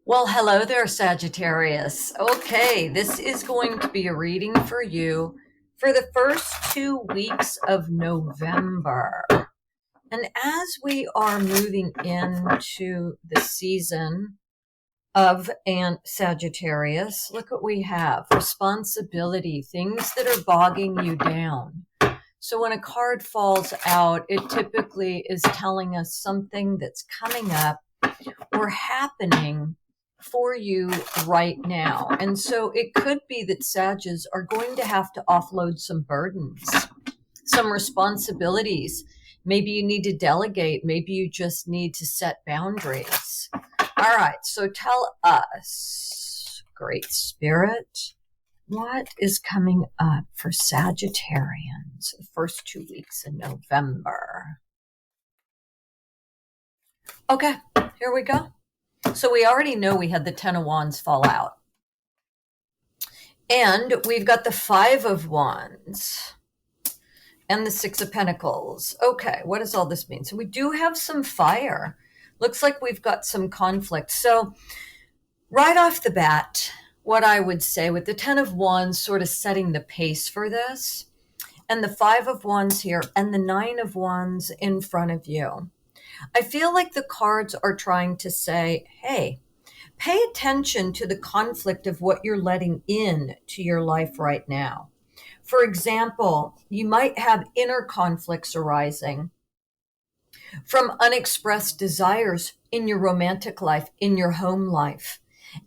Well, hello there, Sagittarius. Okay, this is going to be a reading for you for the first 2 weeks of November. And as we are moving into the season of and Sagittarius, look what we have. Responsibility, things that are bogging you down. So when a card falls out, it typically is telling us something that's coming up or happening for you right now. And so it could be that Sages are going to have to offload some burdens, some responsibilities. Maybe you need to delegate. Maybe you just need to set boundaries. All right. So tell us, Great Spirit, what is coming up for Sagittarians the first 2 weeks in November? Okay, here we go. So we already know we had the Ten of Wands fall out. And we've got the Five of Wands and the Six of Pentacles. Okay, what does all this mean? So we do have some fire. Looks like we've got some conflict. So right off the bat, what I would say with the Ten of Wands sort of setting the pace for this, and the Five of Wands here, and the Nine of Wands in front of you. I feel like the cards are trying to say, hey, pay attention to the conflict of what you're letting in to your life right now. For example, you might have inner conflicts arising from unexpressed desires in your romantic life, in your home life,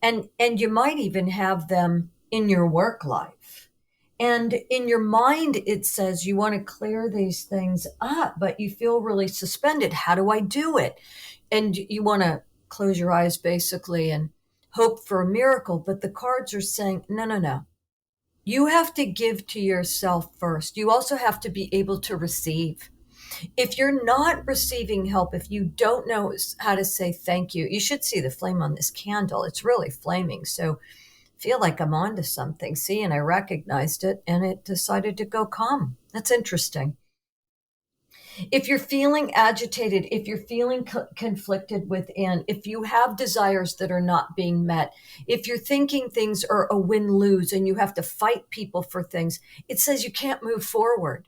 and you might even have them in your work life. And in your mind, it says you want to clear these things up, but you feel really suspended. How do I do it? And you want to close your eyes basically and hope for a miracle. But the cards are saying, no, no, no. You have to give to yourself first. You also have to be able to receive. If you're not receiving help, if you don't know how to say thank you, you should see the flame on this candle. It's really flaming. So feel like I'm onto something. See, and I recognized it and it decided to go calm. That's interesting. If you're feeling agitated, if you're feeling conflicted within, if you have desires that are not being met, if you're thinking things are a win-lose and you have to fight people for things, it says you can't move forward.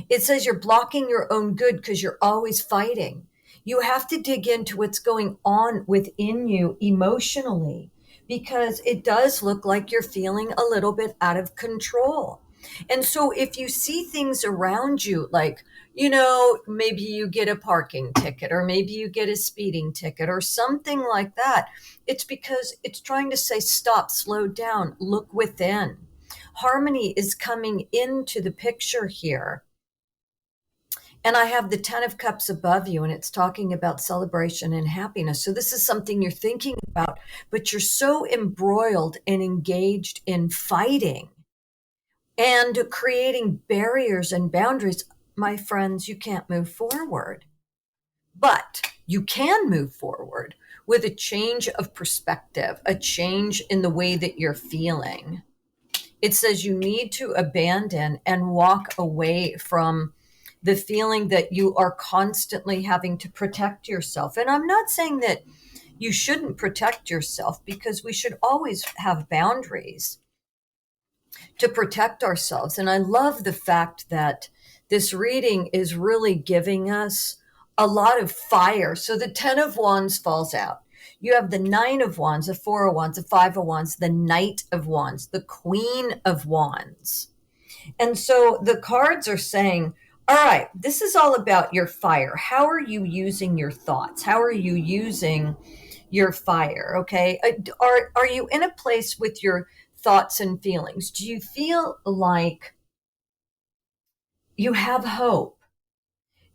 It says you're blocking your own good because you're always fighting. You have to dig into what's going on within you emotionally, because it does look like you're feeling a little bit out of control. And so if you see things around you, like, maybe you get a parking ticket, or maybe you get a speeding ticket or something like that, it's because it's trying to say, stop, slow down, look within. Harmony is coming into the picture here. And I have the 10 of Cups above you, and it's talking about celebration and happiness. So this is something you're thinking about, but you're so embroiled and engaged in fighting and creating barriers and boundaries. My friends, you can't move forward. But you can move forward with a change of perspective, a change in the way that you're feeling. It says you need to abandon and walk away from the feeling that you are constantly having to protect yourself. And I'm not saying that you shouldn't protect yourself, because we should always have boundaries to protect ourselves. And I love the fact that this reading is really giving us a lot of fire. So the 10 of Wands falls out. You have the 9 of Wands, the 4 of Wands, the 5 of Wands, the Knight of Wands, the Queen of Wands. And so the cards are saying, all right, this is all about your fire. How are you using your thoughts? How are you using your fire? Okay. Are you in a place with your thoughts and feelings? Do you feel like you have hope?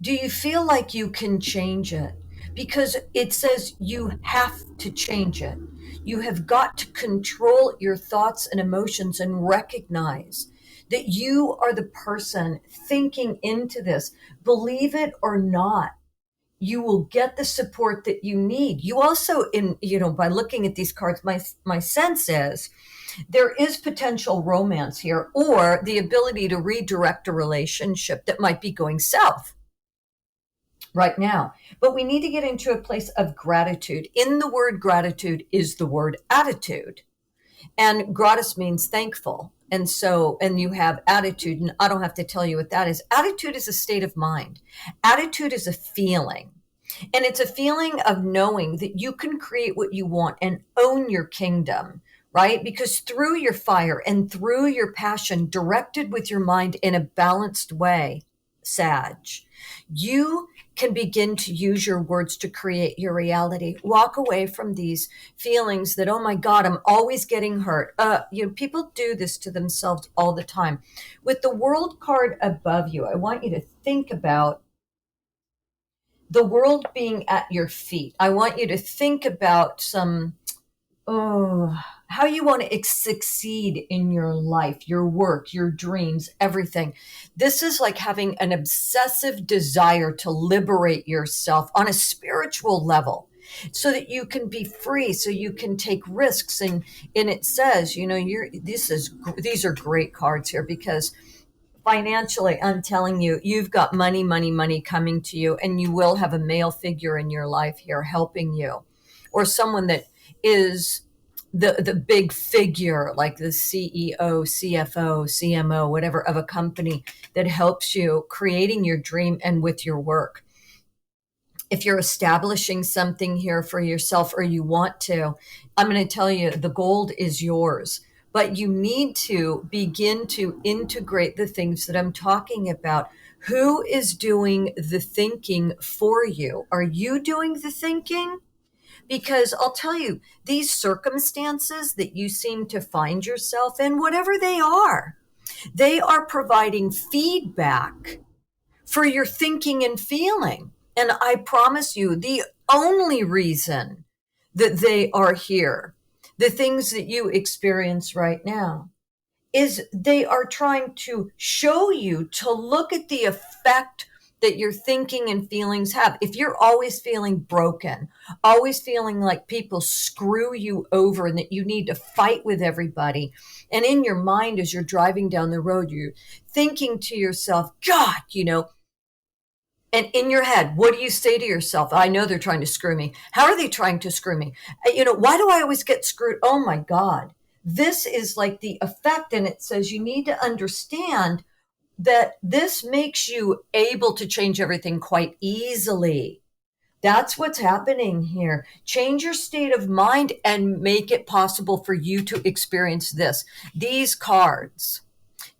Do you feel like you can change it? Because it says you have to change it. You have got to control your thoughts and emotions and recognize that you are the person thinking into this. Believe it or not, you will get the support that you need. You also, by looking at these cards, my sense is there is potential romance here, or the ability to redirect a relationship that might be going south. right now. But we need to get into a place of gratitude. In the word gratitude is the word attitude. And gratis means thankful. And so, and you have attitude, and I don't have to tell you what that is. Attitude is a state of mind. Attitude is a feeling. And it's a feeling of knowing that you can create what you want and own your kingdom, right? Because through your fire and through your passion, directed with your mind in a balanced way, Sag, you can begin to use your words to create your reality. Walk away from these feelings that, oh my God, I'm always getting hurt. People do this to themselves all the time. With the world card above you, I want you to think about the world being at your feet. I want you to think about how you want to succeed in your life, your work, your dreams, everything. This is like having an obsessive desire to liberate yourself on a spiritual level so that you can be free, so you can take risks. And it says, these are great cards here because financially, I'm telling you, you've got money, money, money coming to you, and you will have a male figure in your life here helping you, or someone that is the big figure, like the CEO, CFO, CMO, whatever, of a company that helps you creating your dream and with your work. If you're establishing something here for yourself or you want to, I'm going to tell you the gold is yours. But you need to begin to integrate the things that I'm talking about. Who is doing the thinking for you? Are you doing the thinking? Because I'll tell you, these circumstances that you seem to find yourself in, whatever they are providing feedback for your thinking and feeling. And I promise you, the only reason that they are here, the things that you experience right now, is they are trying to show you to look at the effect that your thinking and feelings have. If you're always feeling broken, always feeling like people screw you over and that you need to fight with everybody, and in your mind as you're driving down the road, you're thinking to yourself, God, and in your head, what do you say to yourself? I know they're trying to screw me. How are they trying to screw me? Why do I always get screwed? Oh my God. This is like the effect. And it says you need to understand that this makes you able to change everything quite easily. That's what's happening here. Change your state of mind and make it possible for you to experience this. These cards,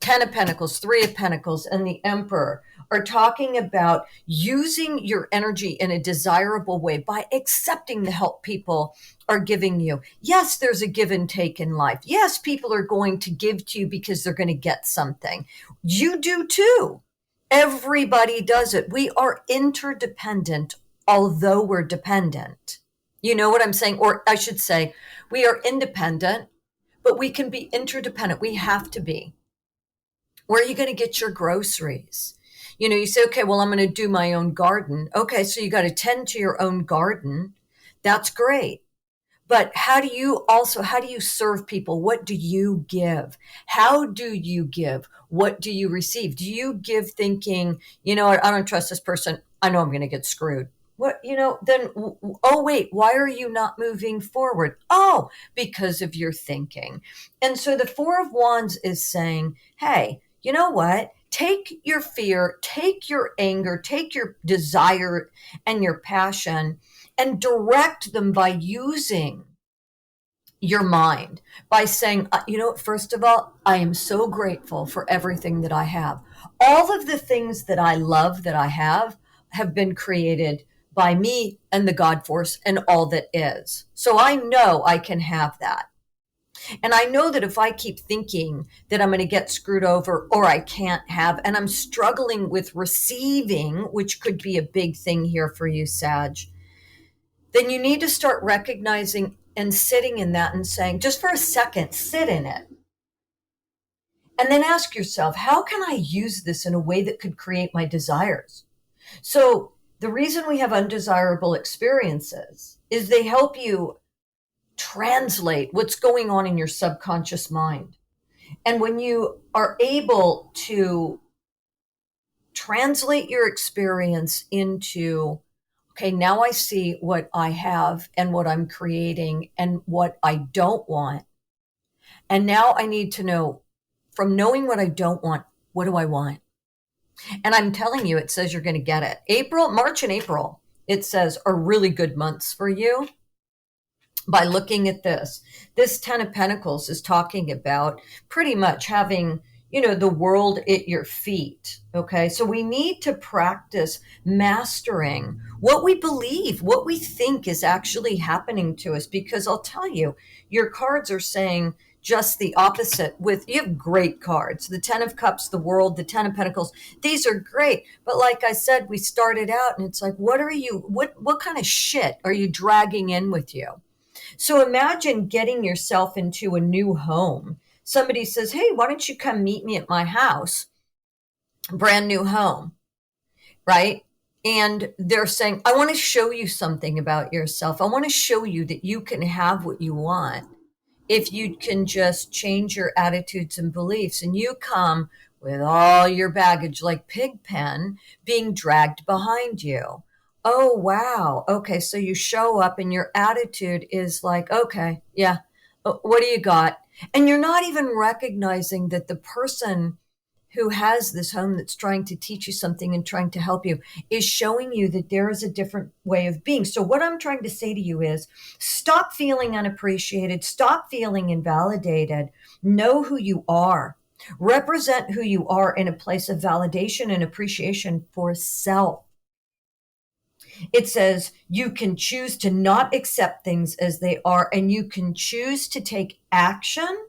10 of Pentacles, 3 of Pentacles, and the Emperor, are talking about using your energy in a desirable way by accepting the help people are giving you. Yes, there's a give and take in life. Yes, people are going to give to you because they're going to get something. You do too. Everybody does it. We are interdependent, although we're dependent. You know what I'm saying? Or I should say, we are independent, but we can be interdependent. We have to be. Where are you going to get your groceries? You say, okay, well, I'm going to do my own garden. Okay, so you got to tend to your own garden. That's great. But how do you serve people? What do you give? How do you give? What do you receive? Do you give thinking, I don't trust this person. I know I'm going to get screwed. Then, oh, wait, why are you not moving forward? Oh, because of your thinking. And so the Four of Wands is saying, hey, you know what? Take your fear, take your anger, take your desire and your passion and direct them by using your mind, by saying, first of all, I am so grateful for everything that I have. All of the things that I love that I have been created by me and the God force and all that is. So I know I can have that. And I know that if I keep thinking that I'm going to get screwed over or I can't have, and I'm struggling with receiving, which could be a big thing here for you, Sag, then you need to start recognizing and sitting in that and saying, just for a second, sit in it. And then ask yourself, how can I use this in a way that could create my desires? So the reason we have undesirable experiences is they help you translate what's going on in your subconscious mind. And when you are able to translate your experience into, okay, now I see what I have and what I'm creating and what I don't want. And now I need to know, from knowing what I don't want, what do I want? And I'm telling you, it says you're going to get it. March and April, it says, are really good months for you. By looking at this 10 of Pentacles is talking about pretty much having, the world at your feet. Okay. So we need to practice mastering what we believe, what we think is actually happening to us, because I'll tell you, your cards are saying just the opposite. You have great cards, the 10 of Cups, the World, the 10 of Pentacles. These are great. But like I said, we started out and it's like, what kind of shit are you dragging in with you? So imagine getting yourself into a new home. Somebody says, hey, why don't you come meet me at my house? Brand new home, right? And they're saying, I want to show you something about yourself. I want to show you that you can have what you want if you can just change your attitudes and beliefs. And you come with all your baggage like Pigpen being dragged behind you. Oh, wow. Okay. So you show up and your attitude is like, okay, yeah. What do you got? And you're not even recognizing that the person who has this home that's trying to teach you something and trying to help you is showing you that there is a different way of being. So what I'm trying to say to you is stop feeling unappreciated. Stop feeling invalidated. Know who you are. Represent who you are in a place of validation and appreciation for self. It says you can choose to not accept things as they are, and you can choose to take action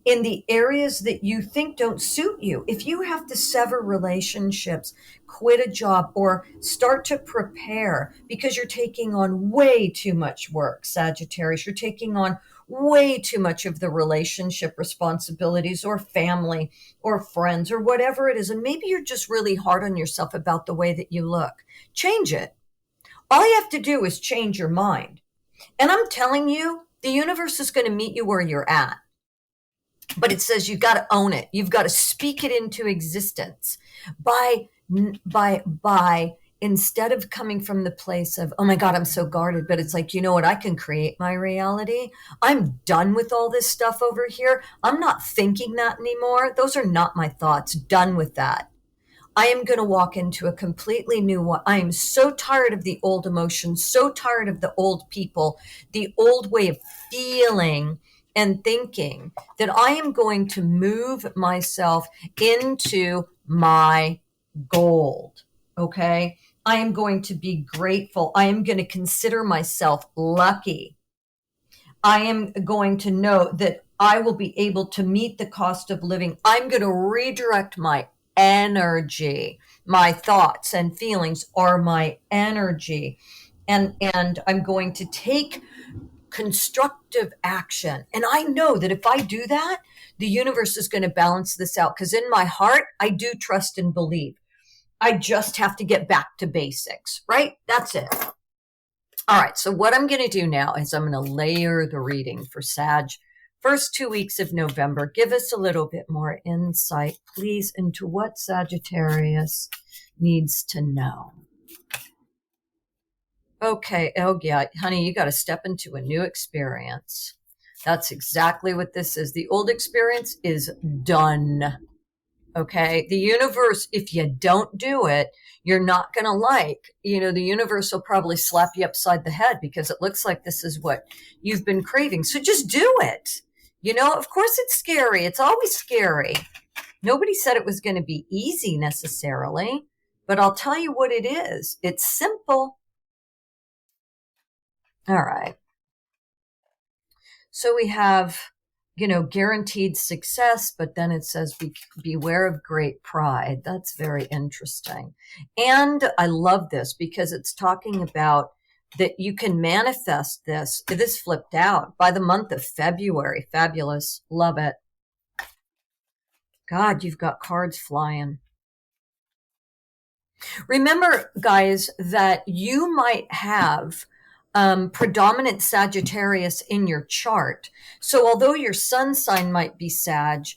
in the areas that you think don't suit you. If you have to sever relationships, quit a job, or start to prepare because you're taking on way too much work, Sagittarius, you're taking on way too much of the relationship responsibilities or family or friends or whatever it is. And maybe you're just really hard on yourself about the way that you look. Change it. All you have to do is change your mind. And I'm telling you, the universe is going to meet you where you're at. But it says you've got to own it. You've got to speak it into existence by instead of coming from the place of, oh my God, I'm so guarded. But it's like, you know what? I can create my reality. I'm done with all this stuff over here. I'm not thinking that anymore. Those are not my thoughts. Done with that. I am going to walk into a completely new one. I am so tired of the old emotions, so tired of the old people, the old way of feeling and thinking, that I am going to move myself into my gold. Okay. I am going to be grateful. I am going to consider myself lucky. I am going to know that I will be able to meet the cost of living. I'm going to redirect my energy. My thoughts and feelings are my energy. And I'm going to take constructive action. And I know that if I do that, the universe is going to balance this out, because in my heart, I do trust and believe. I just have to get back to basics, right? That's it. All right. So what I'm going to do now is I'm going to layer the reading for Sag. First 2 weeks of November. Give us a little bit more insight, please, into what Sagittarius needs to know. Okay. Oh, yeah, honey, you got to step into a new experience. That's exactly what this is. The old experience is done. Okay. The universe, if you don't do it, you're not going to like, the universe will probably slap you upside the head because it looks like this is what you've been craving. So just do it. Of course it's scary. It's always scary. Nobody said it was going to be easy necessarily, but I'll tell you what it is. It's simple. All right. So we have, guaranteed success, but then it says beware of great pride. That's very interesting. And I love this because it's talking about that you can manifest this. This flipped out by the month of February. Fabulous. Love it. God, you've got cards flying. Remember, guys, that you might have predominant Sagittarius in your chart. So although your sun sign might be Sag,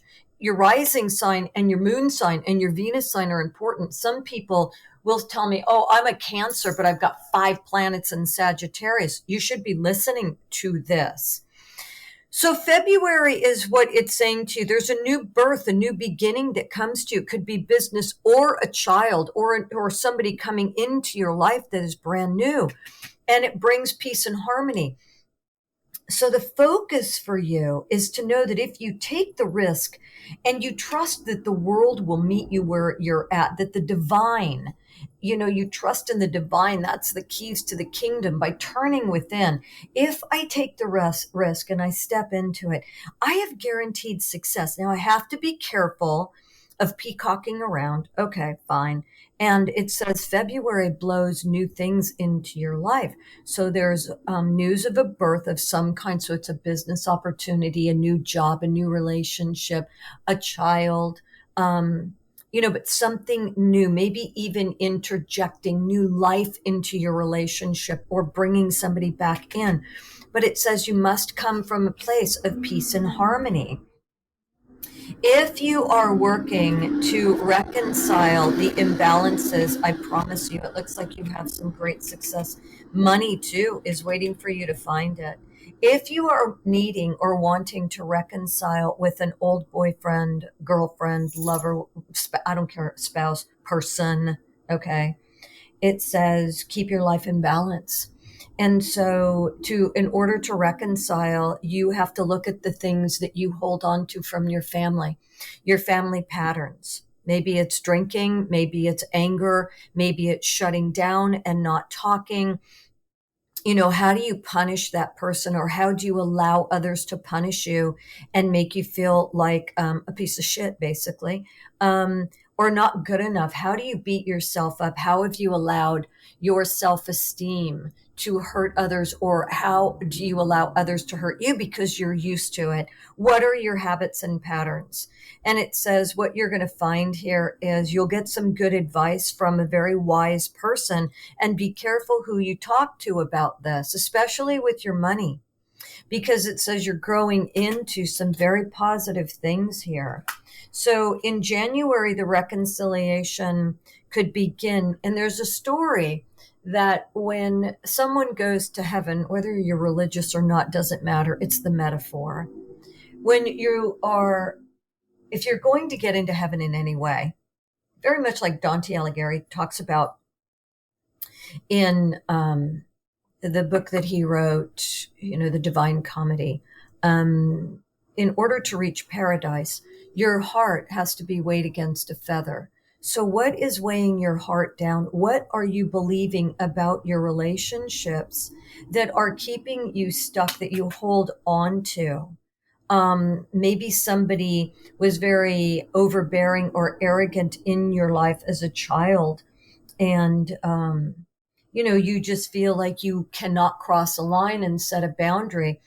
your rising sign and your moon sign and your Venus sign are important. Some people will tell me, oh, I'm a Cancer, but I've got 5 planets in Sagittarius. You should be listening to this. So February is what it's saying to you. There's a new birth, a new beginning that comes to you. It could be business or a child or somebody coming into your life that is brand new. And it brings peace and harmony. So the focus for you is to know that if you take the risk and you trust that the world will meet you where you're at, that the divine, you trust in the divine, that's the keys to the kingdom by turning within. If I take the risk and I step into it, I have guaranteed success. Now I have to be careful of peacocking around. Okay, fine. And it says February blows new things into your life. So there's news of a birth of some kind. So it's a business opportunity, a new job, a new relationship, a child, but something new, maybe even interjecting new life into your relationship or bringing somebody back in. But it says you must come from a place of peace and harmony. If you are working to reconcile the imbalances, I promise you, it looks like you have some great success. Money, too, is waiting for you to find it. If you are needing or wanting to reconcile with an old boyfriend, girlfriend, lover, I don't care, spouse, person, okay, it says keep your life in balance. And so in order to reconcile, you have to look at the things that you hold on to from your family patterns. Maybe it's drinking, maybe it's anger, maybe it's shutting down and not talking. How do you punish that person, or how do you allow others to punish you and make you feel like a piece of shit, basically, or not good enough? How do you beat yourself up? How have you allowed your self-esteem to hurt others, or how do you allow others to hurt you because you're used to it? What are your habits and patterns? And it says what you're going to find here is you'll get some good advice from a very wise person, and be careful who you talk to about this, especially with your money, because it says you're growing into some very positive things here. So in January, the reconciliation could begin. And there's a story that when someone goes to heaven, whether you're religious or not, doesn't matter. It's the metaphor. If you're going to get into heaven in any way, very much like Dante Alighieri talks about in the book that he wrote, the Divine Comedy, in order to reach paradise, your heart has to be weighed against a feather. So what is weighing your heart down? What are you believing about your relationships that are keeping you stuck, that you hold on to? Maybe somebody was very overbearing or arrogant in your life as a child, and you just feel like you cannot cross a line and set a boundary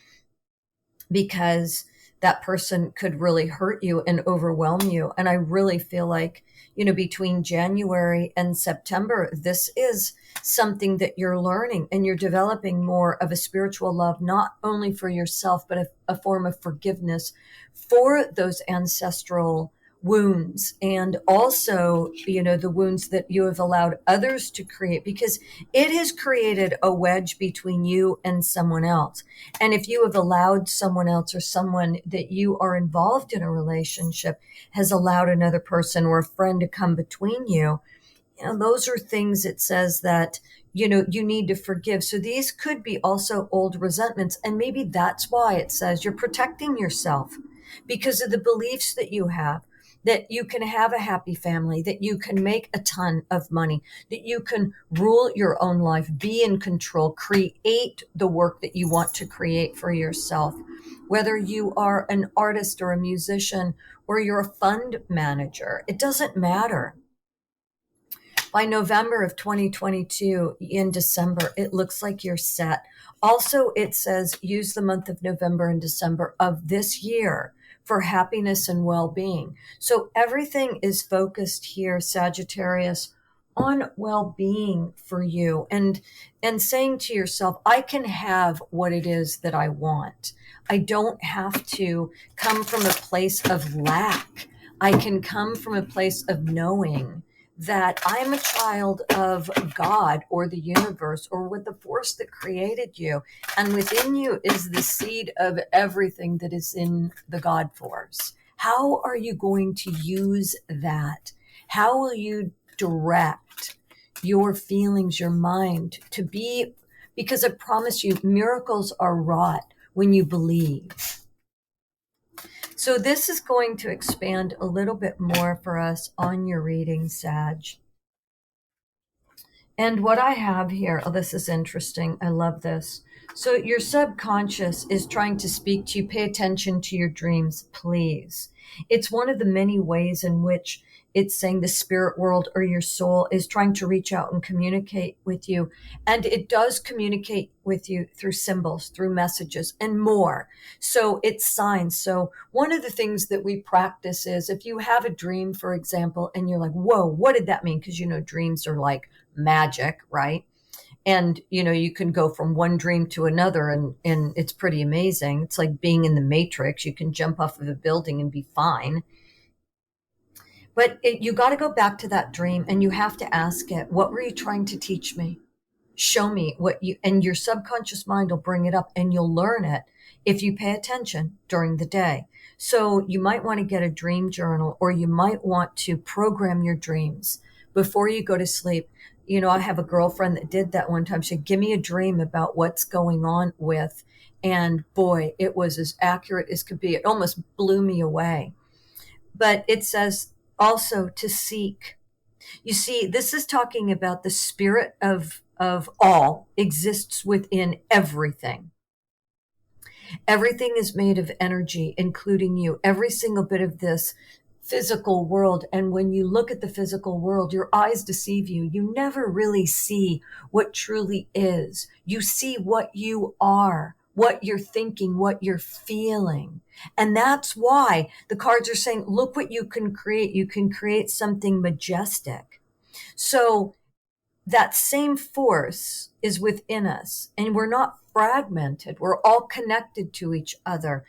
because that person could really hurt you and overwhelm you. And I really feel like, between January and September, this is something that you're learning, and you're developing more of a spiritual love, not only for yourself, but a form of forgiveness for those ancestral wounds, and also, the wounds that you have allowed others to create, because it has created a wedge between you and someone else. And if you have allowed someone else, or someone that you are involved in a relationship has allowed another person or a friend to come between you, those are things it says that, you need to forgive. So these could be also old resentments. And maybe that's why it says you're protecting yourself, because of the beliefs that you have, that you can have a happy family, that you can make a ton of money, that you can rule your own life, be in control, create the work that you want to create for yourself. Whether you are an artist or a musician, or you're a fund manager, it doesn't matter. By November of 2022, in December, it looks like you're set. Also, it says use the month of November and December of this year for happiness and well-being. So everything is focused here, Sagittarius, on well-being for you, and saying to yourself, I can have what it is that I want. I don't have to come from a place of lack. I can come from a place of knowing that I'm a child of God or the universe or with the force that created you. And within you is the seed of everything that is in the God force. How are you going to use that? How will you direct your feelings, your mind to be? Because I promise you, miracles are wrought when you believe. So this is going to expand a little bit more for us on your reading, Sag. And what I have here, oh, this is interesting. I love this. So your subconscious is trying to speak to you. Pay attention to your dreams, please. It's one of the many ways in which it's saying the spirit world or your soul is trying to reach out and communicate with you. And it does communicate with you through symbols, through messages, and more. So it's signs. So one of the things that we practice is if you have a dream, for example, and you're like, whoa, what did that mean? Because, dreams are like magic, right? And you can go from one dream to another, and it's pretty amazing. It's like being in the Matrix. You can jump off of a building and be fine. But you got to go back to that dream, and you have to ask it, what were you trying to teach me? Show me what you, and your subconscious mind will bring it up, and you'll learn it if you pay attention during the day. So you might want to get a dream journal, or you might want to program your dreams before you go to sleep. I have a girlfriend that did that one time. She said, give me a dream about what's going on with, and boy, it was as accurate as could be. It almost blew me away. But it says also to seek. You see, this is talking about the spirit of all exists within everything. Everything is made of energy, including you. Every single bit of this physical world. And when you look at the physical world, your eyes deceive you. You never really see what truly is. You see what you are, what you're thinking, what you're feeling. And that's why the cards are saying, look what you can create. You can create something majestic. So that same force is within us, and we're not fragmented. We're all connected to each other.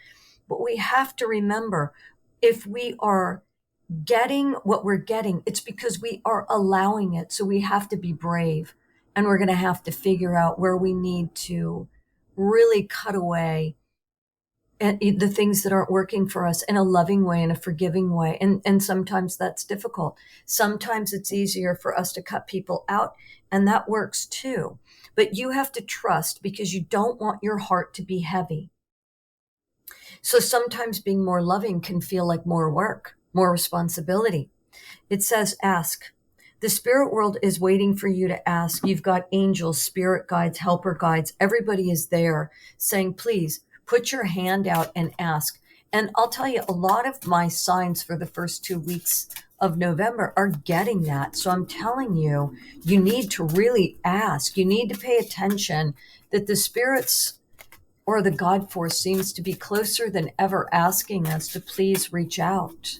But we have to remember, if we are getting what we're getting, it's because we are allowing it. So we have to be brave, and we're going to have to figure out where we need to really cut away and the things that aren't working for us in a loving way, in a forgiving way. And sometimes that's difficult. Sometimes it's easier for us to cut people out, and that works too. But you have to trust, because you don't want your heart to be heavy. So sometimes being more loving can feel like more work, more responsibility. It says, ask. The spirit world is waiting for you to ask. You've got angels, spirit guides, helper guides. Everybody is there saying, please put your hand out and ask. And I'll tell you, a lot of my signs for the first 2 weeks of November are getting that. So I'm telling you, you need to really ask. You need to pay attention that the spirits or the God force seems to be closer than ever, asking us to please reach out.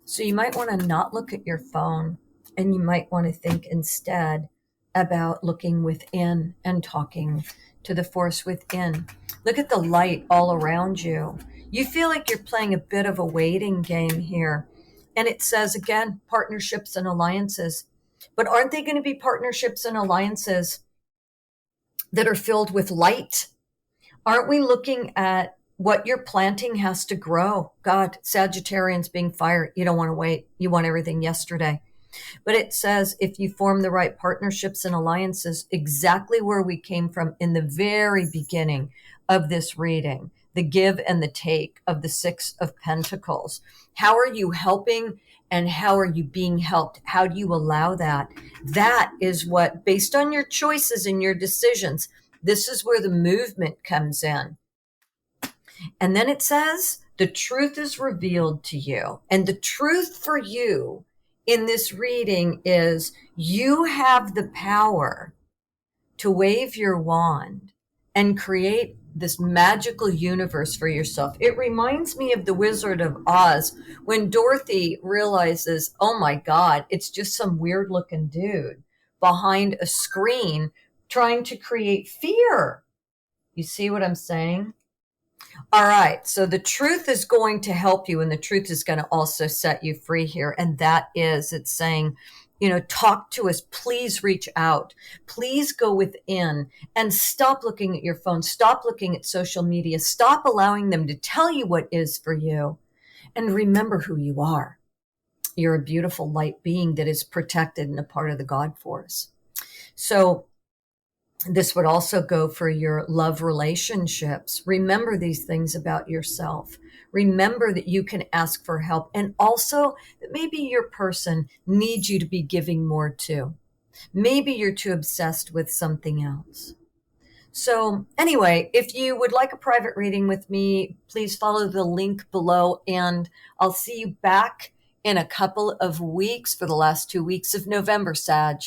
So you might want to not look at your phone, and you might want to think instead about looking within and talking to the force within. Look at the light all around you. You feel like you're playing a bit of a waiting game here. And it says, again, partnerships and alliances. But aren't they going to be partnerships and alliances that are filled with light? Aren't we looking at what you're planting has to grow? God, Sagittarians being fire, you don't want to wait. You want everything yesterday. But it says, if you form the right partnerships and alliances, exactly where we came from in the very beginning of this reading, the give and the take of the Six of Pentacles. How are you helping, and how are you being helped? How do you allow that? That is what, based on your choices and your decisions, this is where the movement comes in. And then it says, the truth is revealed to you. And the truth for you in this reading is you have the power to wave your wand and create this magical universe for yourself. It reminds me of the Wizard of Oz when Dorothy realizes, oh my God, it's just some weird looking dude behind a screen trying to create fear. You see what I'm saying? All right. So the truth is going to help you, and the truth is going to also set you free here. And that is, it's saying, talk to us. Please reach out. Please go within and stop looking at your phone. Stop looking at social media. Stop allowing them to tell you what is for you. And remember who you are. You're a beautiful light being that is protected and a part of the God force. So this would also go for your love relationships. Remember these things about yourself. Remember that you can ask for help, and also that maybe your person needs you to be giving more to. Maybe you're too obsessed with something else. So anyway, if you would like a private reading with me, please follow the link below, and I'll see you back in a couple of weeks for the last 2 weeks of November, Sag.